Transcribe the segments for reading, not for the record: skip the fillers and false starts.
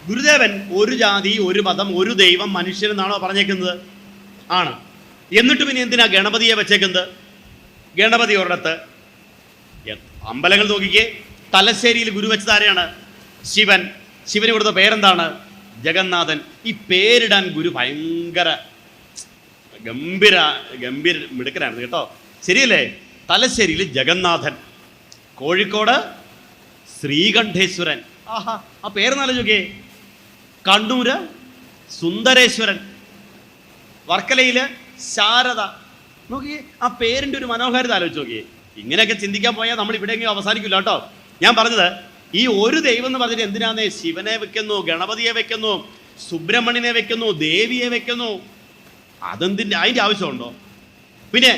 ഗുരുദേവൻ ഒരു ജാതി, ഒരു മതം, ഒരു ദൈവം, മനുഷ്യനെന്നാണോ പറഞ്ഞേക്കുന്നത്? ആണ്. എന്നിട്ട് പിന്നെ എന്തിനാ ഗണപതിയെ വെച്ചേക്കുന്നത്? ഗണപതി ഒരിടത്ത്. അമ്പലങ്ങൾ നോക്കിക്കേ. തലശ്ശേരിയിൽ ഗുരു വെച്ചത് ആരെയാണ്? ശിവൻ. ശിവന് കൊടുത്ത പേരെന്താണ്? ജഗന്നാഥൻ. ഈ പേരിടാൻ ഗുരു ഭയങ്കര ഗംഭീര മിടുക്കനായിരുന്നു കേട്ടോ. ശരിയല്ലേ? തലശ്ശേരിയിൽ ജഗന്നാഥൻ, കോഴിക്കോട് ശ്രീകണ്ഠേശ്വരൻ. ആഹാ, ആ പേര് നാലോചിക്കേ. കണ്ണൂര് സുന്ദരേശ്വരൻ, വർക്കലയില് ശാരദ. നോക്കിയേ, ആ പേരിൻ്റെ ഒരു മനോഹാരിത ആലോചിച്ച് നോക്കിയേ. ഇങ്ങനെയൊക്കെ ചിന്തിക്കാൻ പോയാൽ നമ്മൾ ഇവിടെയെങ്കിലും അവസാനിക്കില്ല കേട്ടോ. ഞാൻ പറഞ്ഞത് ഈ ഒരു ദൈവം എന്ന് പറഞ്ഞിട്ട് എന്തിനാന്നേ ശിവനെ വെക്കുന്നു, ഗണപതിയെ വെക്കുന്നു, സുബ്രഹ്മണ്യനെ വെക്കുന്നു, ദേവിയെ വെക്കുന്നു? അതിൻ്റെ ആവശ്യമുണ്ടോ? പിന്നെ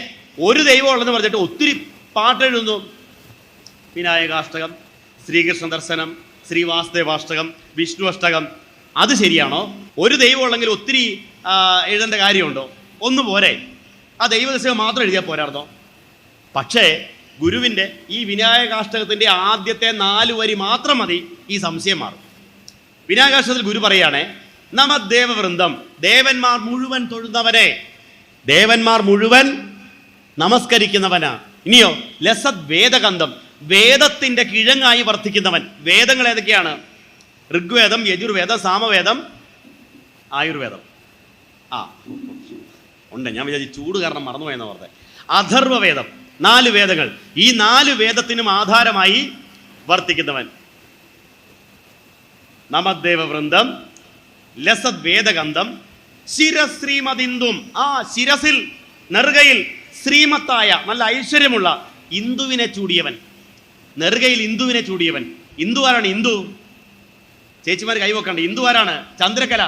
ഒരു ദൈവം ഉള്ളതെന്ന് പറഞ്ഞിട്ട് ഒത്തിരി പാട്ടെഴുതുന്നു. വിനായകാഷ്ടകം, ശ്രീകൃഷ്ണ ദർശനം, ശ്രീവാസുദേവാഷ്ടകം, വിഷ്ണു അഷ്ടകം. അത് ശരിയാണോ? ഒരു ദൈവം ഉള്ളെങ്കിൽ ഒത്തിരി എഴുതേണ്ട കാര്യമുണ്ടോ? ഒന്ന് പോരെ? ആ ദൈവദശകം മാത്രം എഴുതിയാൽ പോരായിരുന്നോ? പക്ഷേ ഗുരുവിൻ്റെ ഈ വിനായകാഷ്ടകത്തിൻ്റെ ആദ്യത്തെ 4 വരി മാത്രം മതി, ഈ സംശയം മാറും. വിനായകാഷ്ടകത്തിൽ ഗുരു പറയുകയാണേ, നമദേവവൃന്ദം, ദേവന്മാർ മുഴുവൻ തൊഴുന്നവനെ, ദേവന്മാർ മുഴുവൻ നമസ്കരിക്കുന്നവനാ. ഇനിയോ ലസത് വേദകന്ധം, വേദത്തിൻ്റെ കിഴങ്ങായി വർത്തിക്കുന്നവൻ. വേദങ്ങൾ ഏതൊക്കെയാണ്? ഋഗ്വേദം, യജുർവേദം, സാമവേദം, ആയുർവേദം. ഉണ്ട്. ഞാൻ വിചാരിച്ചു ചൂട് കാരണം മറന്നുപോയെന്ന് പറഞ്ഞത്. അഥർവവേദം, 4 വേദങ്ങൾ. ഈ 4 വേദത്തിനും ആധാരമായി വർത്തിക്കുന്നവൻ. നമദേവവൃന്ദം, ലസത് വേദഗന്ധം, ശിരശ്രീമതിന്ദും. ശിരസിൽ, നെറുകയിൽ ശ്രീമത്തായ നല്ല ഐശ്വര്യമുള്ള ഇന്ദുവിനെ ചൂടിയവൻ. നെറുകയിൽ ഇന്ദുവിനെ ചൂടിയവൻ. ഇന്ദു ആരാണ്? ഇന്ദു ചേച്ചിമാർ കൈവക്കണ്ട. ഇന്ദു ആരാണ്? ചന്ദ്രകല.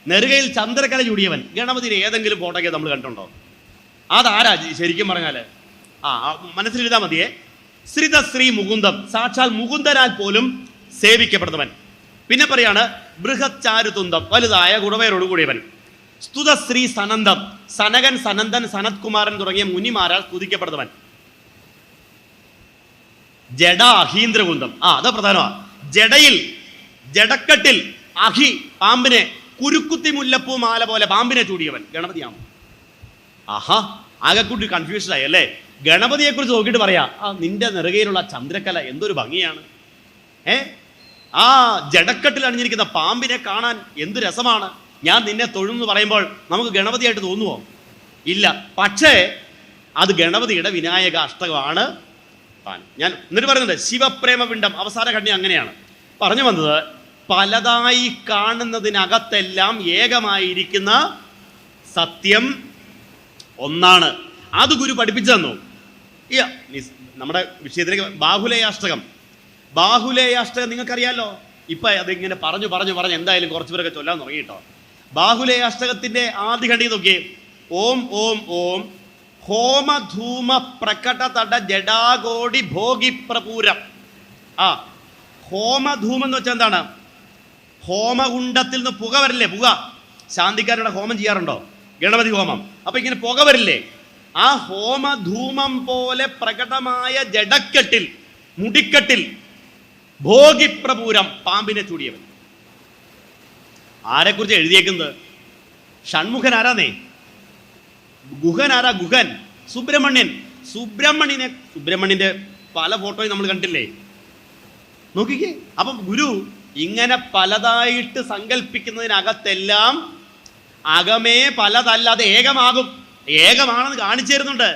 നെറുകയിൽ ചന്ദ്രകല ചൂടിയവൻ. ഗണപതിയുടെ ഏതെങ്കിലും ഫോട്ടോക്കെ നമ്മൾ കണ്ടിട്ടുണ്ടോ? അതാരാ ശരിക്കും പറഞ്ഞാൽ? മനസ്സിലെഴുതാൻ മതിയേ. ശ്രീതശ്രീ മുകുന്ദം, സാക്ഷാൽ മുകുന്ദനാൽ പോലും സേവിക്കപ്പെടുന്നവൻ. പിന്നെ പറയാണ് ബൃഹത് ചാരുതുന്തം, വലുതായ ഗുണവേരോട് കൂടിയവൻ. സ്തുതശ്രീ സനന്ദം, സനകൻ, സനന്ദൻ, സനത് കുമാരൻ തുടങ്ങിയ മുനിമാരാൽ സ്തുതിക്കപ്പെടുന്നവൻ. ജഡ അഹീന്ദ്രകുന്തം, അത് പ്രധാനമാണ്. ജഡയിൽ, ജഡക്കെട്ടിൽ അഹി, പാമ്പിനെ, കുരുക്കുത്തി മുല്ലപ്പൂ മാല പോലെ പാമ്പിനെ ചൂടിയവൻ ഗണപതിയാണ്. ആകെക്കൂട്ടി കൺഫ്യൂഷനായി അല്ലേ? ഗണപതിയെക്കുറിച്ച് നോക്കിയിട്ട് പറയാ, നിന്റെ നെറുകയിലുള്ള ചന്ദ്രക്കല എന്തൊരു ഭംഗിയാണ്. ആ ജഡക്കെട്ടിൽ അണിഞ്ഞിരിക്കുന്ന പാമ്പിനെ കാണാൻ എന്ത് രസമാണ്. ഞാൻ നിന്നെ തൊഴുന്നു പറയുമ്പോൾ നമുക്ക് ഗണപതിയായിട്ട് തോന്നുമോ? ഇല്ല. പക്ഷേ അത് ഗണപതിയുടെ വിനായക അഷ്ടകമാണ് താൻ. ഞാൻ എന്നിട്ട് പറയുന്നുണ്ട് ശിവപ്രേമപിണ്ഡം, അവസാന ഖണ്ഡി അങ്ങനെയാണ് പറഞ്ഞു വന്നത്. പലതായി കാണുന്നതിനകത്തെല്ലാം ഏകമായിരിക്കുന്ന സത്യം ഒന്നാണ്. അത് ഗുരു പഠിപ്പിച്ചു തന്നു. നമ്മുടെ വിഷയത്തിലേക്ക് ബാഹുലേയാഷ്ടകം. ബാഹുലേയാഷ്ടകം നിങ്ങൾക്കറിയാലോ. ഇപ്പം അതിങ്ങനെ പറഞ്ഞു എന്തായാലും കുറച്ച് പേരൊക്കെ ചൊല്ലാൻ തുടങ്ങിയിട്ടോ. ബാഹുലേയാഷ്ടകത്തിൻ്റെ ആദ്യ ഖണ്ഡി നോക്കിയേ. ഓം ഓം ഓം ഹോമധൂമ പ്രകട തട ജഡാകോടി ഭോഗി പ്രപൂരം. ഹോമധൂമം എന്ന് വെച്ചാൽ എന്താണ്? ഹോമകുണ്ടത്തിൽ നിന്ന് പുക വരില്ലേ? പുക. ശാന്തിക്കാരുടെ ഹോമം ചെയ്യാറുണ്ടോ? ഗണപതി ഹോമം. അപ്പൊ ഇങ്ങനെ പുക വരില്ലേ? ആ ഹോമധൂമം പോലെ പ്രകടമായ ജഡക്കെട്ടിൽ, മുടിക്കെട്ടിൽ ഭോഗിപ്രപൂരം, പാമ്പിനെ ചൂടിയവൻ. ആരെക്കുറിച്ച് എഴുതിയേക്കുന്നത്? ഷൺമുഖൻ ആരാന്നേ? ഗുഹൻ ആരാ? ഗുഹൻ സുബ്രഹ്മണ്യൻ. സുബ്രഹ്മണ്യന്റെ പല ഫോട്ടോയും നമ്മൾ കണ്ടില്ലേ? നോക്കിക്കേ. അപ്പം ഗുരു ഇങ്ങനെ പലതായിട്ട് സങ്കല്പിക്കുന്നതിനകത്തെല്ലാം അകമേ പലതല്ലാതെ ഏകമാകും. ഏകമാണെന്ന് കാണിച്ചു തരുന്നുണ്ട്.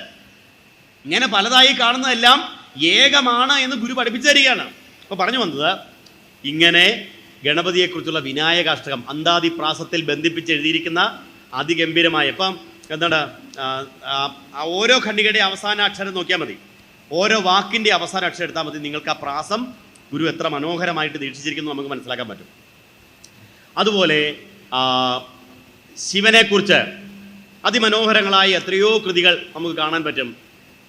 ഇങ്ങനെ പലതായി കാണുന്നതെല്ലാം ഏകമാണ് എന്ന് ഗുരു പഠിപ്പിച്ചു തരികയാണ്. അപ്പോൾ പറഞ്ഞു വന്നത് ഇങ്ങനെ ഗണപതിയെക്കുറിച്ചുള്ള വിനായകാഷ്ടകം അന്താദിപ്രാസത്തിൽ ബന്ധിപ്പിച്ച് എഴുതിയിരിക്കുന്ന അതിഗംഭീരമായ, ഇപ്പം എന്താണ്, ഓരോ ഖണ്ഡികയുടെ അവസാന അക്ഷരം നോക്കിയാൽ മതി, ഓരോ വാക്കിൻ്റെ അവസാന അക്ഷരം എടുത്താൽ മതി. നിങ്ങൾക്ക് ആ പ്രാസം ഗുരു എത്ര മനോഹരമായിട്ട് ദീക്ഷിച്ചിരിക്കുന്നു നമുക്ക് മനസ്സിലാക്കാൻ പറ്റും. അതുപോലെ ശിവനെക്കുറിച്ച് അതിമനോഹരങ്ങളായ എത്രയോ കൃതികൾ നമുക്ക് കാണാൻ പറ്റും.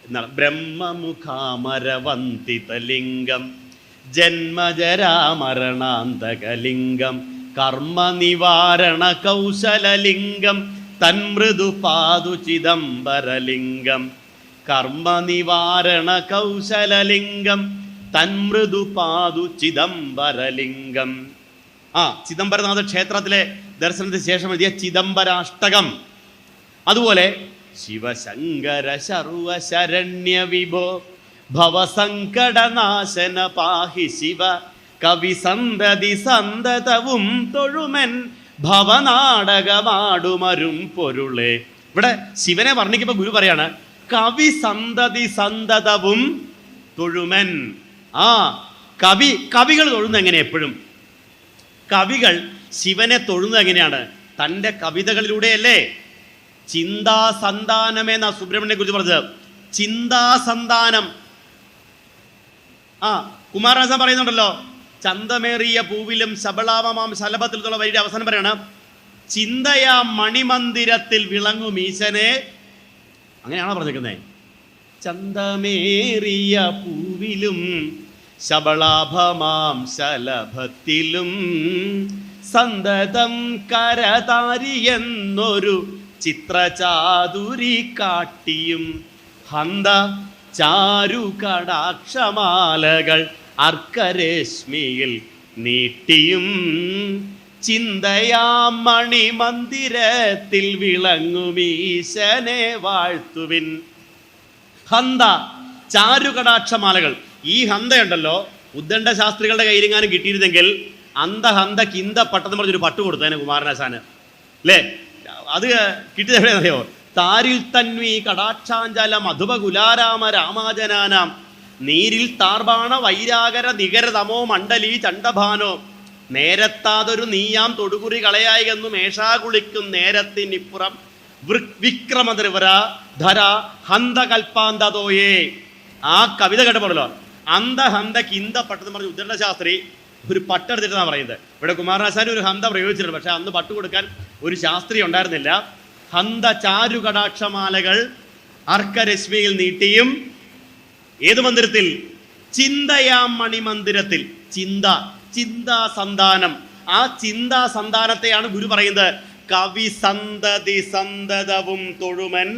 എന്താണ്? ബ്രഹ്മമുഖാമരവന്തിതലിംഗം ജന്മജരാമരണാന്തകലിംഗം കർമ്മനിവാരണ കൗശലലിംഗം തന്മൃദുപാദു ചിദംബരലിംഗം കർമ്മനിവാരണ കൗശലലിംഗം തന്മൃദുപാദു ചിദംബരലിംഗം. ചിദംബരനാഥ ക്ഷേത്രത്തിലെ ദർശനത്തിന് ശേഷം എഴുതിയ ചിദംബരാഷ്ടകം. അതുപോലെ ശിവശങ്കര ശർവശരണ്യ വിഭോ ഭവസങ്കടനാശന പാഹി ശിവ കവി സന്തതി സന്തതവും തൊഴുമൻ ഭവനാടകമാടുമരും പൊരുളെ. ഇവിടെ ശിവനെ വർണ്ണിക്കുമ്പോൾ ഗുരു പറയാണ് കവി സന്തതി സന്തതവും തൊഴുമൻ. കവികൾ തൊഴുന്നത് എങ്ങനെ? എപ്പോഴും കവികൾ ശിവനെ തൊഴുന്നത് എങ്ങനെയാണ്? തൻ്റെ കവിതകളിലൂടെയല്ലേ. ചിന്താസന്താനമെന്ന സുബ്രഹ്മണ്യനെ കുറിച്ച് പറഞ്ഞത്. ചിന്താസന്താനം. കുമാരനാശാൻ പറയുന്നുണ്ടല്ലോ, ചന്തമേറിയ പൂവിലും ശബളാമമാം ശലഭത്തിലുള്ള വരിയുടെ അവസാനം പറയാണ് ചിന്തയാ മണിമന്ദിരത്തിൽ വിളങ്ങും ഈശനെ. അങ്ങനെയാണോ പറഞ്ഞിരിക്കുന്നത്? ചന്തമേറിയ പൂവിലും ശബളാഭമാം ശലഭത്തിലും സന്തതം കരതാരിയെന്നൊരു ചിത്രചാതുരി കാട്ടിയും ഹന്ത ചാരു കടാക്ഷമാലകൾ അർക്കരശ്മിയിൽ നീട്ടിയും ചിന്തയാം മണിമന്ദിരത്തിൽ വിളങ്ങുമീശനെ വാഴ്ത്തുവിൻ. ഹന്ത ചാരുകടാക്ഷമാലകൾ. ഈ ഹന്തയുണ്ടല്ലോ, ഉദ്ദണ്ഡ ശാസ്ത്രികളുടെ കയ്യിലെങ്ങാനും കിട്ടിയിരുന്നെങ്കിൽ ഹന്ത കിന്ത പട്ടെന്ന് പറഞ്ഞൊരു പട്ട് കൊടുത്തേനെ കുമാരനാശാന്, അല്ലേ? അത് കിട്ടിയത് എവിടെയാണെന്നറിയോ? താരിൽ തന്വി കടാക്ഷാഞ്ചല മധുപകുലാരാമ രാമാജനാനാം നീരിൽ താർബാണ വൈരാഗര നികര തമോ മണ്ഡലി ചണ്ഡഭാനോ നേരത്താതൊരു നീയാം തൊടുകുറി കളയായെന്നു മേഷാ കുളിക്കും നേരത്തിനിപ്പുറം വിക്രമദ്രവര ധര ഹന്ത കൽപ്പാന്തതോയേ. ആ കവിത കേട്ടപ്പോഴല്ലോ ഹന്ത കിന്ത പട്ടെന്ന് പറഞ്ഞ് ഉദ്ദണ്ഡ ശാസ്ത്രി ഒരു പട്ടെടുത്തിട്ടാണ് പറയുന്നത്. ഇവിടെ കുമാരനാശാൻ ഒരു ഹന്ത പ്രയോഗിച്ചിട്ടുണ്ട്, പക്ഷെ അന്ന് പട്ട് കൊടുക്കാൻ ഒരു ശാസ്ത്രി ഉണ്ടായിരുന്നില്ല. ഹന്ത ചാരുകടാക്ഷമാലകൾ അർക്കരശ്മിയിൽ നീട്ടിയും ഏത് മന്ദിരത്തിൽ? ചിന്തയാം മണിമന്ദിരത്തിൽ. ചിന്താസന്താനം. ആ ചിന്താസന്താനത്തെയാണ് ഗുരു പറയുന്നത് കവി സന്തതി സന്തതവും തൊഴുമൻ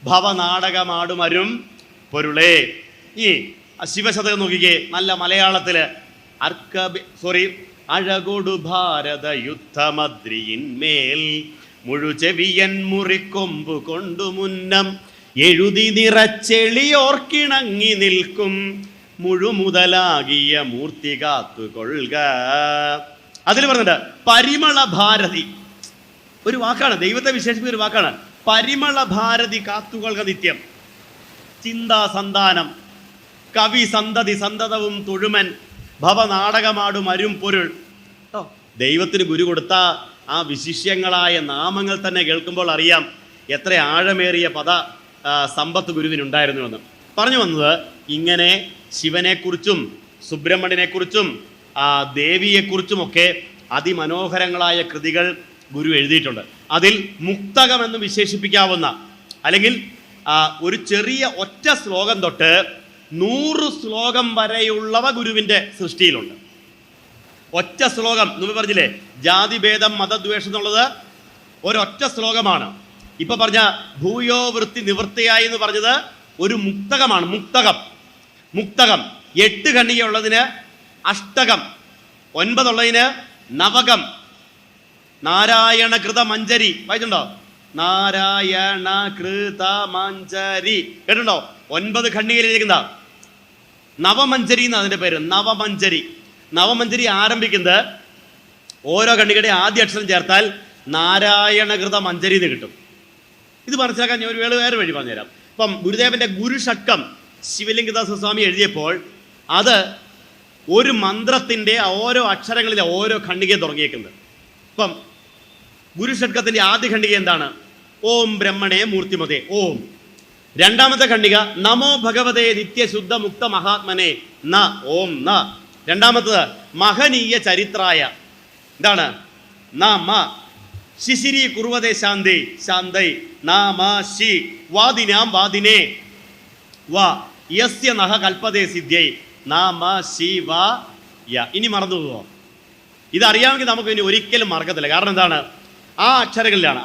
ഭവനാടകമാടുമരും പൊരുളേ. ഈ ശിവശതകം നോക്കിക്കേ, നല്ല മലയാളത്തില്. അഴകൊടു ഭാരത യുദ്ധമദ്രിയിന്മേൽ മുഴുചെവിയൻ മുറിക്കൊമ്പു കൊണ്ടു മുന്നം എഴുതി നിറച്ചെളിയോർക്കിണങ്ങി നിൽക്കും മുഴുമുതലാകിയ മൂർത്തി കാത്തുകൊള്ളുക. അതിൽ പറഞ്ഞിട്ട് പരിമള ഭാരതി. ഒരു വാക്കാണ്, ദൈവത്തെ വിശേഷിപ്പിക്കുന്ന ഒരു വാക്കാണ്. പരിമള ഭാരതി കാത്തുകൊള്ളുക നിത്യം. ചിന്താസന്താനം. കവി സന്തതി സന്തതവും തൊഴുമൻ ഭവനാടകമാടും അരും പൊരുൾ. ദൈവത്തിന് ഗുരു കൊടുത്ത ആ വിശിഷ്യങ്ങളായ നാമങ്ങൾ തന്നെ കേൾക്കുമ്പോൾ അറിയാം എത്ര ആഴമേറിയ സമ്പത്ത് ഗുരുവിനുണ്ടായിരുന്നുവെന്ന്. പറഞ്ഞു വന്നത് ഇങ്ങനെ ശിവനെക്കുറിച്ചും സുബ്രഹ്മണ്യനെക്കുറിച്ചും ദേവിയെക്കുറിച്ചുമൊക്കെ അതിമനോഹരങ്ങളായ കൃതികൾ ഗുരു എഴുതിയിട്ടുണ്ട്. അതിൽ മുക്തകമെന്ന് വിശേഷിപ്പിക്കാവുന്ന, അല്ലെങ്കിൽ ഒരു ചെറിയ ഒറ്റ ശ്ലോകം തൊട്ട് 100 ശ്ലോകം വരെയുള്ളവ ഗുരുവിൻ്റെ സൃഷ്ടിയിലുണ്ട്. ഒറ്റ ശ്ലോകം നമ്മൾ പറഞ്ഞില്ലേ, ജാതിഭേദം മതദ്വേഷം എന്നുള്ളത് ഒരൊറ്റ ശ്ലോകമാണ്. ഇപ്പൊ പറഞ്ഞ ഭൂയോ വൃത്തി നിവൃത്തിയായി എന്ന് പറഞ്ഞത് ഒരു മുക്തകമാണ്. മുക്തകം 8 ഖണ്ഡികയുള്ളതിന് അഷ്ടകം, 9 ഉള്ളതിന് നവകം. നാരായണ കൃത മഞ്ജരി വായിച്ചിട്ടുണ്ടോ? നാരായണ കൃത മഞ്ജരി കേട്ടിട്ടുണ്ടോ? 9 ഖണ്ഡികയിലിരിക്കുന്ന നവമഞ്ജരി എന്ന് അതിന്റെ പേര്. നവമഞ്ജരി ആരംഭിക്കുന്നത് ഓരോ ഖണ്ഡികയുടെ ആദ്യ അക്ഷരം ചേർത്താൽ നാരായണകൃത മഞ്ജരി എന്ന് കിട്ടും. ഇത് മനസ്സിലാക്കാൻ ഞാൻ ഒരു വേറെ വഴി പറഞ്ഞുതരാം. ഇപ്പം ഗുരുദേവന്റെ ഗുരുഷട്കം ശിവലിംഗദാസ സ്വാമി എഴുതിയപ്പോൾ അത് ഒരു മന്ത്രത്തിന്റെ ഓരോ അക്ഷരങ്ങളിലെ ഓരോ ഖണ്ഡികയും തുടങ്ങിയേക്കുന്നത്. ഇപ്പം ഗുരുഷട്കത്തിന്റെ ആദ്യ ഖണ്ഡിക എന്താണ്? ഓം ബ്രഹ്മണേ മൂർത്തിമതേ ഓം. രണ്ടാമത്തെ ഖണ്ഡിക നമോ ഭഗവതേ നിത്യശുദ്ധ മുക്ത മഹാത്മനെ ന ഓം ന. രണ്ടാമത്തത് മഹനീയ ചരിത്രായ. എന്താണ്? നമ. ശിശിരി കുർവതേ ശാന്തേ ശാന്തൈ നാമ ശി. വാദിനാം വാദിനേ വാ യസ്യ നഹ കൽപ്പതേ സിദ്ധ്യൈ നാമ ശിവ യ. ഇനി മറന്നു പോവോ? ഇതറിയാമെങ്കിൽ നമുക്ക് ഇനി ഒരിക്കലും മറക്കത്തില്ല. കാരണം എന്താണ്? ആ അക്ഷരങ്ങളിലാണ്